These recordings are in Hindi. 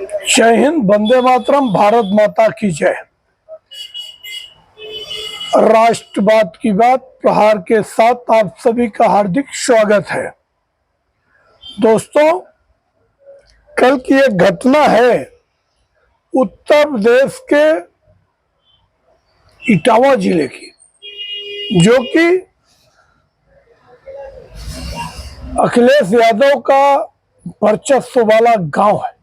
जय हिंद, वंदे मातरम, भारत माता की जय। राष्ट्रवाद की बात प्रहार के साथ आप सभी का हार्दिक स्वागत है। दोस्तों, कल की एक घटना है उत्तर प्रदेश के इटावा जिले की, जो कि अखिलेश यादव का वर्चस्व वाला गांव है।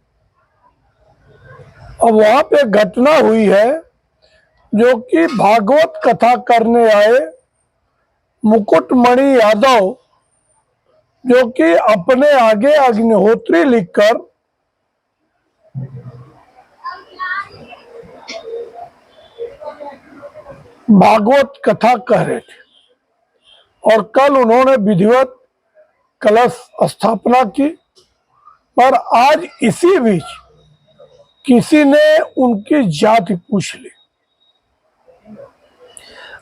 अब वहां पे घटना हुई है जो कि भागवत कथा करने आए मुकुटमणि यादव, जो कि अपने आगे अग्निहोत्री लिखकर भागवत कथा कह रहे थे और कल उन्होंने विधिवत कलश स्थापना की। पर आज इसी बीच किसी ने उनकी जाति पूछ ली।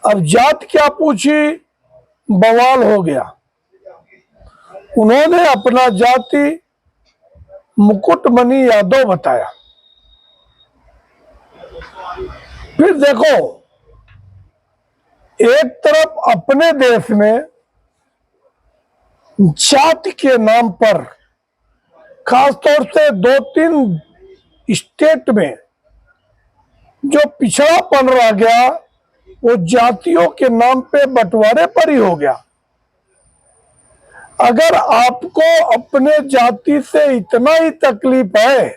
अब जात क्या पूछी, बवाल हो गया। उन्होंने अपना जाति मुकुटमणि यादव बताया। फिर देखो, एक तरफ अपने देश में जाति के नाम पर, खासतौर से 2-3 स्टेट में जो पिछड़ापन रह गया, वो जातियों के नाम पे बंटवारे पर ही हो गया। अगर आपको अपने जाति से इतना ही तकलीफ है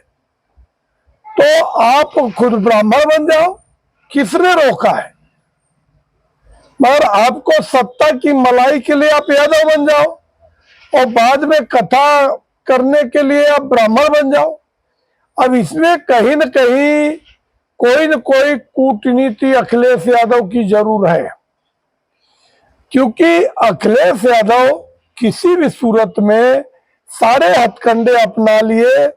तो आप खुद ब्राह्मण बन जाओ, किसने रोका है? मगर आपको सत्ता की मलाई के लिए आप यादव बन जाओ और बाद में कथा करने के लिए आप ब्राह्मण बन जाओ। अब इसमें कहीं न कहीं कोई न कोई कूटनीति अखिलेश यादव की जरूर है, क्योंकि अखिलेश यादव किसी भी सूरत में सारे हथकंडे अपना लिए,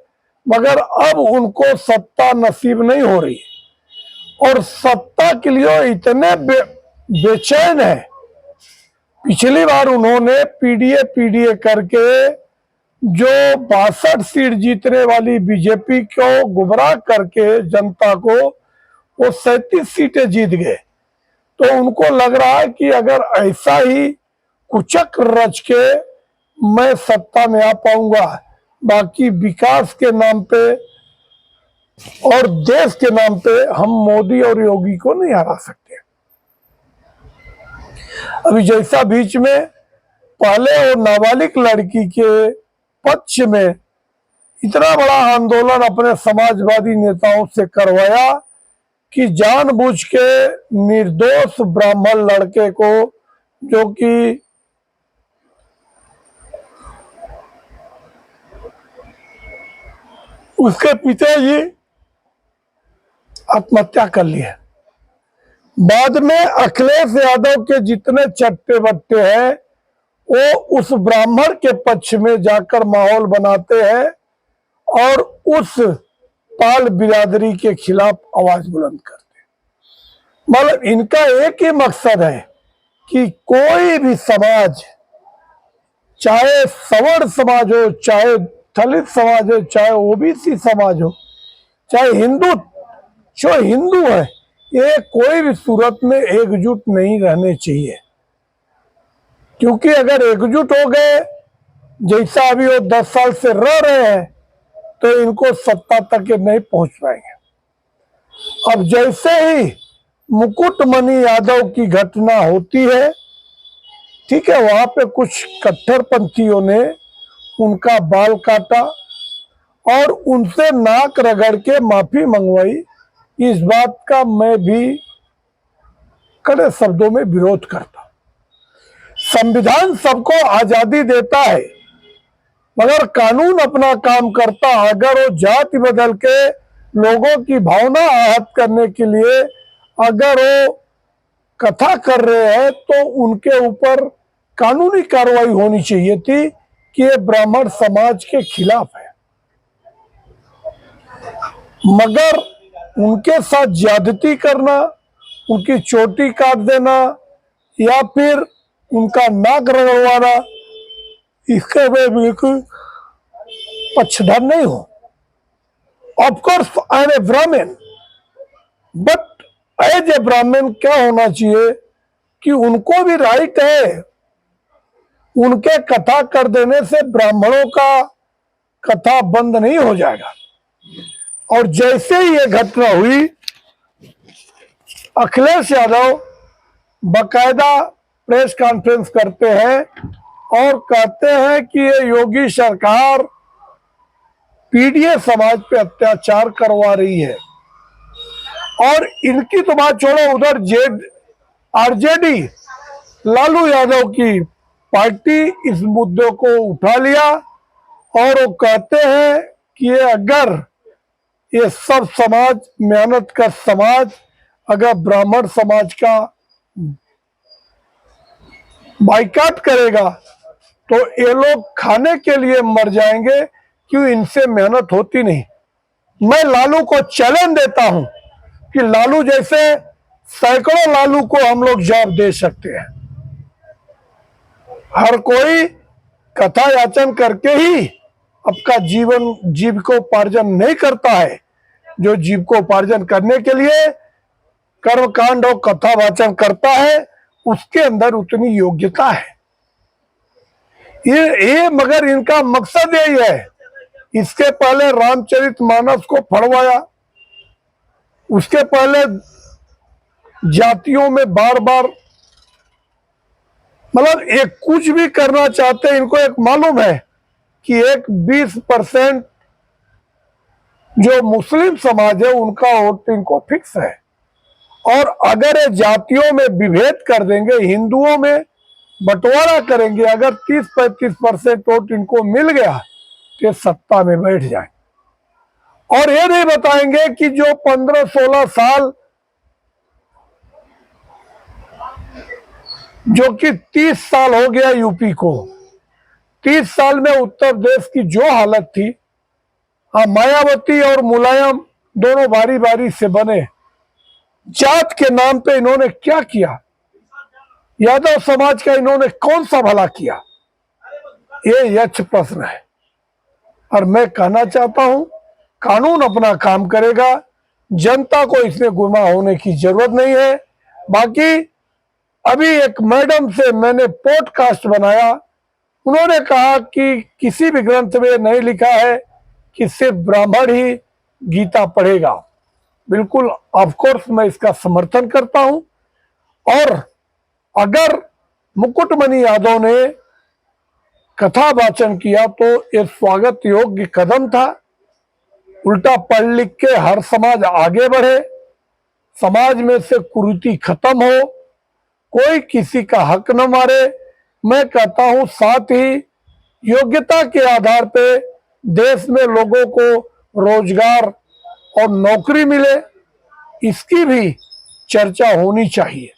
मगर अब उनको सत्ता नसीब नहीं हो रही और सत्ता के लिए इतने बेचैन है। पिछली बार उन्होंने पीडीए करके जो 62 सीट जीतने वाली बीजेपी को गुमराह करके जनता को वो 37 सीटें जीत गए। तो उनको लग रहा है कि अगर ऐसा ही कुचक रच के मैं सत्ता में आ पाऊंगा, बाकी विकास के नाम पे और देश के नाम पे हम मोदी और योगी को नहीं हरा सकते। अभी जैसा बीच में पहले वो नाबालिग लड़की के पक्ष में इतना बड़ा आंदोलन अपने समाजवादी नेताओं से करवाया कि जानबूझ के निर्दोष ब्राह्मण लड़के को, जो कि उसके पिताजी आत्महत्या कर लिए। बाद में अखिलेश यादव के जितने चट्टे बट्टे हैं वो उस ब्राह्मण के पक्ष में जाकर माहौल बनाते हैं और उस पाल बिरादरी के खिलाफ आवाज बुलंद करते हैं। मतलब इनका एक ही मकसद है कि कोई भी समाज, चाहे सवर्ण समाज हो, चाहे दलित समाज हो, चाहे ओबीसी समाज हो, चाहे हिंदू, जो हिंदू है, ये कोई भी सूरत में एकजुट नहीं रहने चाहिए। क्योंकि अगर एकजुट हो गए, जैसा अभी वो 10 साल से रह रहे हैं, तो इनको सत्ता तक नहीं पहुंच पाएंगे। अब जैसे ही मुकुटमणि यादव की घटना होती है, ठीक है, वहां पे कुछ कट्टरपंथियों ने उनका बाल काटा और उनसे नाक रगड़ के माफी मंगवाई। इस बात का मैं भी कड़े शब्दों में विरोध करता। संविधान सबको आजादी देता है, मगर कानून अपना काम करता। अगर वो जाति बदल के लोगों की भावना आहत करने के लिए अगर वो कथा कर रहे हैं, तो उनके ऊपर कानूनी कार्रवाई होनी चाहिए थी कि ये ब्राह्मण समाज के खिलाफ है। मगर उनके साथ ज्यादती करना, उनकी चोटी काट देना या फिर उनका नाक रगड़वाना, इसके में बिल्कुल पक्षधर नहीं हो। Of course I am a Brahmin, but as a ब्राह्मण क्या होना चाहिए कि उनको भी राइट है, उनके कथा कर देने से ब्राह्मणों का कथा बंद नहीं हो जाएगा। और जैसे ही ये घटना हुई, अखिलेश यादव बकायदा प्रेस कॉन्फ्रेंस करते हैं और कहते हैं कि ये योगी सरकार पीडीए समाज पे अत्याचार करवा रही है। और इनकी तो बात छोड़ो, उधर आरजेडी लालू यादव की पार्टी इस मुद्दे को उठा लिया और वो कहते हैं कि अगर ये सब समाज, मेहनत का समाज, अगर ब्राह्मण समाज का बाइकाट करेगा तो ये लोग खाने के लिए मर जाएंगे, क्यों इनसे मेहनत होती नहीं। मैं लालू को चैलेंज देता हूं कि लालू जैसे सैकड़ों लालू को हम लोग जवाब दे सकते हैं। हर कोई कथा याचन करके ही आपका जीविकोपार्जन नहीं करता है। जो जीविकोपार्जन करने के लिए कर्मकांड और कथा वाचन करता है, उसके अंदर उतनी योग्यता है। ये मगर इनका मकसद यही है। इसके पहले रामचरितमानस को फड़वाया, उसके पहले जातियों में बार बार, मतलब एक कुछ भी करना चाहते हैं। इनको एक मालूम है कि एक 20% जो मुस्लिम समाज है उनका वोट इनको फिक्स है, और अगर ये जातियों में विभेद कर देंगे, हिंदुओं में बंटवारा करेंगे, अगर 30-35% वोट इनको मिल गया तो सत्ता में बैठ जाए। और ये नहीं बताएंगे कि जो 15-16 साल, जो कि 30 साल हो गया यूपी को, 30 साल में उत्तर प्रदेश की जो हालत थी, मायावती और मुलायम दोनों बारी बारी से बने, जात के नाम पे इन्होंने क्या किया? यादव समाज का इन्होंने कौन सा भला किया? ये यक्ष प्रश्न है। और मैं कहना चाहता हूं, कानून अपना काम करेगा, जनता को इसमें गुमराह होने की जरूरत नहीं है। बाकी अभी एक मैडम से मैंने पॉडकास्ट बनाया, उन्होंने कहा कि किसी भी ग्रंथ में नहीं लिखा है कि सिर्फ ब्राह्मण ही गीता पढ़ेगा। बिल्कुल ऑफ कोर्स मैं इसका समर्थन करता हूं। और अगर मुकुटमणि यादव ने कथा वाचन किया तो ये स्वागत योग्य कदम था। उल्टा पढ़ लिख के हर समाज आगे बढ़े, समाज में से कुरीति खत्म हो, कोई किसी का हक न मारे। मैं कहता हूं साथ ही योग्यता के आधार पे देश में लोगों को रोजगार और नौकरी मिले, इसकी भी चर्चा होनी चाहिए।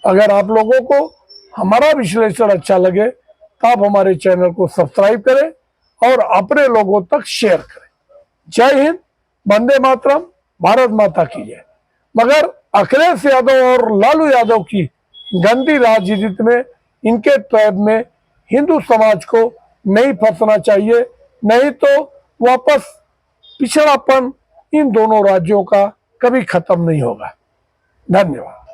अगर आप लोगों को हमारा विश्लेषण अच्छा लगे तो आप हमारे चैनल को सब्सक्राइब करें और अपने लोगों तक शेयर करें। जय हिंद, वंदे मातरम, भारत माता की जय। मगर अखिलेश यादव और लालू यादव की गंदी राजनीति में, इनके ट्रैप में हिंदू समाज को नहीं फंसना चाहिए, नहीं तो वापस पिछड़ापन इन दोनों राज्यों का कभी खत्म नहीं होगा। धन्यवाद।